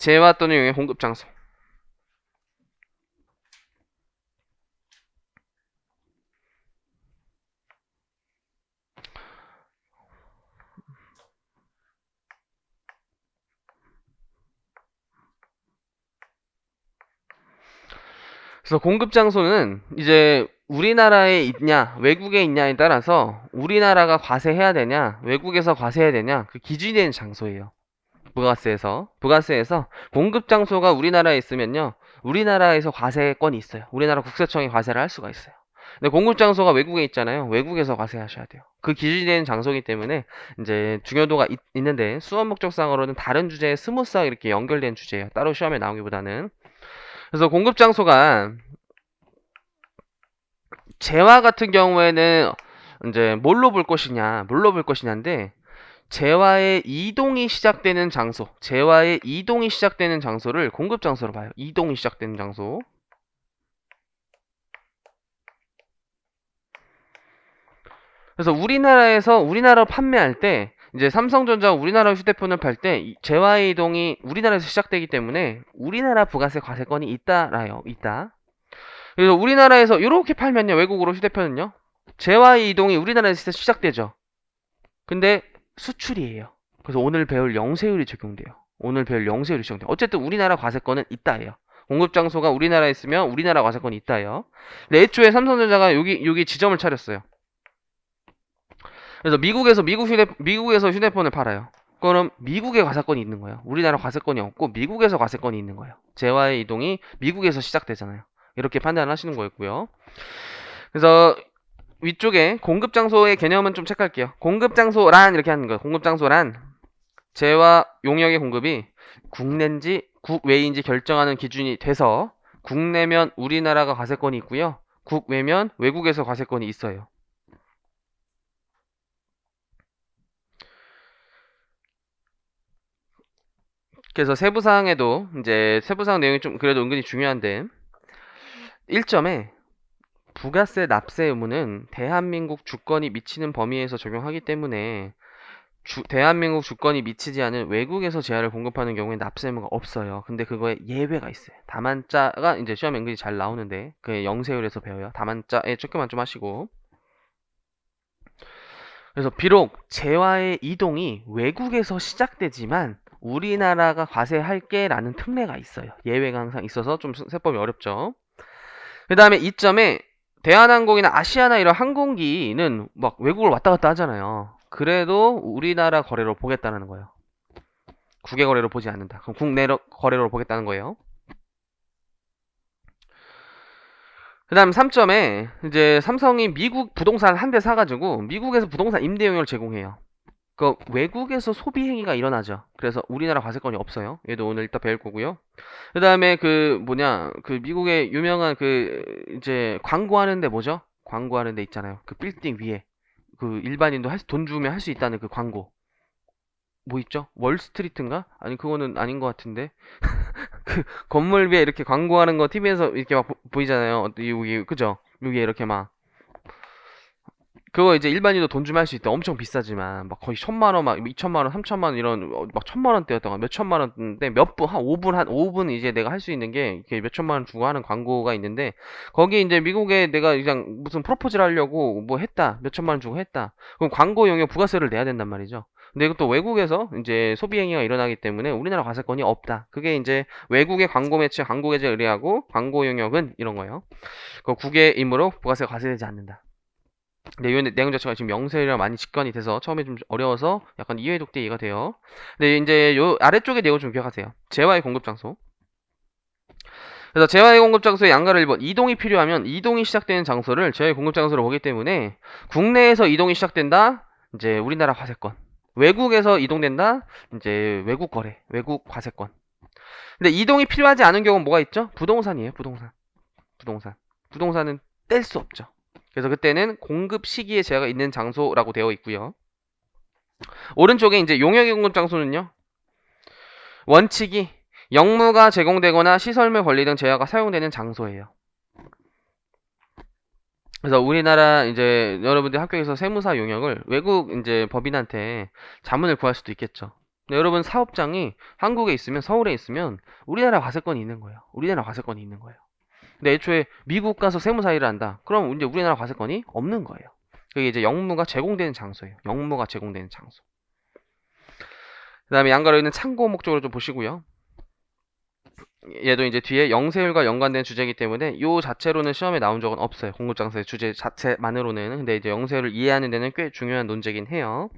재화 또는 용의 공급 장소. 그래서 공급 장소는 이제 우리나라에 있냐 외국에 있냐에 따라서 우리나라가 과세해야 되냐 외국에서 과세해야 되냐 그 기준이 되는 장소예요. 부가세에서 공급 장소가 우리나라에 있으면요 우리나라에서 과세권이 있어요. 우리나라 국세청이 과세를 할 수가 있어요. 근데 공급 장소가 외국에 있잖아요. 외국에서 과세하셔야 돼요. 그 기준이 되는 장소이기 때문에 이제 중요도가 있는데 수업 목적상으로는 다른 주제에 스무스하게 이렇게 연결된 주제예요. 따로 시험에 나오기보다는. 그래서 공급 장소가 재화 같은 경우에는 이제 뭘로 볼 것이냐인데 재화의 이동이 시작되는 장소를 공급 장소로 봐요. 이동이 시작되는 장소. 그래서 우리나라로 판매할 때 이제 삼성전자가 우리나라 휴대폰을 팔 때 재화의 이동이 우리나라에서 시작되기 때문에 우리나라 부가세 과세권이 있다. 그래서 우리나라에서 이렇게 팔면요 외국으로 휴대폰은요 재화의 이동이 우리나라에서 시작되죠. 근데 수출이에요. 그래서 오늘 배울 영세율이 적용돼요. 어쨌든 우리나라 과세권은 있다예요. 공급 장소가 우리나라에 있으면 우리나라 과세권이 있다예요. 근데 애초에 삼성전자가 여기 지점을 차렸어요. 그래서 미국에서 휴대폰을 팔아요. 그럼 미국의 과세권이 있는 거예요. 우리나라 과세권이 없고 미국에서 과세권이 있는 거예요. 재화의 이동이 미국에서 시작되잖아요. 이렇게 판단하시는 거였고요. 그래서 위쪽에 공급 장소의 개념은 좀 체크할게요. 공급 장소란 이렇게 하는 거예요. 공급 장소란 재화 용역의 공급이 국내인지 국외인지 결정하는 기준이 돼서 국내면 우리나라가 과세권이 있고요. 국외면 외국에서 과세권이 있어요. 그래서 세부사항 내용이 좀 그래도 은근히 중요한데 1점에 부가세 납세 의무는 대한민국 주권이 미치는 범위에서 적용하기 때문에 대한민국 주권이 미치지 않은 외국에서 재화를 공급하는 경우에 납세 의무가 없어요. 근데 그거에 예외가 있어요. 다만자가 이제 시험에 은근히 잘 나오는데 그게 영세율에서 배워요. 다만자에 조금만 좀 하시고. 그래서 비록 재화의 이동이 외국에서 시작되지만 우리나라가 과세할게 라는 특례가 있어요. 예외가 항상 있어서 좀 세법이 어렵죠. 그 다음에 2점에 대한항공이나 아시아나 이런 항공기는 막 외국을 왔다 갔다 하잖아요. 그래도 우리나라 거래로 보겠다는 거예요. 국외 거래로 보지 않는다. 그럼 국내 거래로 보겠다는 거예요. 그 다음 3점에 이제 삼성이 미국 부동산 한 대 사가지고 미국에서 부동산 임대 용역을 제공해요. 그 외국에서 소비 행위가 일어나죠. 그래서 우리나라 과세권이 없어요. 얘도 오늘 이따 배울 거고요. 그 다음에 그 미국의 유명한 이제 광고하는 데 뭐죠? 광고하는 데 있잖아요. 그 빌딩 위에 그 일반인도 돈 주면 할 수 있다는 그 광고. 뭐 있죠? 월스트리트인가? 아니 그거는 아닌 것 같은데. 그 건물 위에 이렇게 광고하는 거 TV에서 이렇게 막 보이잖아요. 여기 그죠? 여기 이렇게 막 그거 이제 일반인도 돈 주면 할 수 있다. 엄청 비싸지만 막 거의 1,000만 원, 막 2,000만 원, 3,000만 원 이런 막 1,000만 원대였던 몇 천만 원인데 몇 분 한 5분 이제 내가 할 수 있는 게 이렇게 몇 천만 원 주고 하는 광고가 있는데 거기 이제 미국에 내가 그냥 무슨 프로포즈를 하려고 뭐 했다. 몇 천만 원 주고 했다. 그럼 광고 용역 부가세를 내야 된단 말이죠. 근데 이것도 외국에서 이제 소비 행위가 일어나기 때문에 우리나라 과세권이 없다. 그게 이제 외국의 광고 매체, 광고 계좌에 의뢰하고 광고 용역은 이런 거예요. 그 국외이므로 부가세가 과세되지 않는다. 근데 이 내용 자체가 지금 영세랑 많이 직관이 돼서 처음에 좀 어려워서 약간 이해독대 이해가 돼요. 근데 이제 요 아래쪽의 내용 좀 기억하세요. 재화의 공급 장소. 그래서 재화의 공급 장소의 양가를 1번 이동이 필요하면 이동이 시작되는 장소를 재화의 공급 장소로 보기 때문에 국내에서 이동이 시작된다. 이제 우리나라 과세권. 외국에서 이동된다. 이제 외국 거래, 외국 과세권. 근데 이동이 필요하지 않은 경우는 뭐가 있죠? 부동산이에요. 부동산은 뗄 수 없죠. 그래서 그때는 공급 시기에 제한가 있는 장소라고 되어 있고요. 오른쪽에 이제 용역의 공급 장소는요. 원칙이 영무가 제공되거나 시설물 권리 등 제한가 사용되는 장소예요. 그래서 우리나라 이제 여러분들 학교에서 세무사 용역을 외국 이제 법인한테 자문을 구할 수도 있겠죠. 근데 여러분 사업장이 한국에 있으면 서울에 있으면 우리나라 과세권이 있는 거예요. 우리나라 과세권이 있는 거예요. 근데 애초에 미국 가서 세무사 일을 한다. 그럼 이제 우리나라 과세권이 없는 거예요. 그게 이제 영무가 제공되는 장소예요. 영무가 제공되는 장소. 그다음에 양가로 있는 참고 목적으로 좀 보시고요. 얘도 이제 뒤에 영세율과 연관된 주제이기 때문에 요 자체로는 시험에 나온 적은 없어요. 공급장사의 주제 자체만으로는. 근데 이제 영세율을 이해하는 데는 꽤 중요한 논제긴 해요.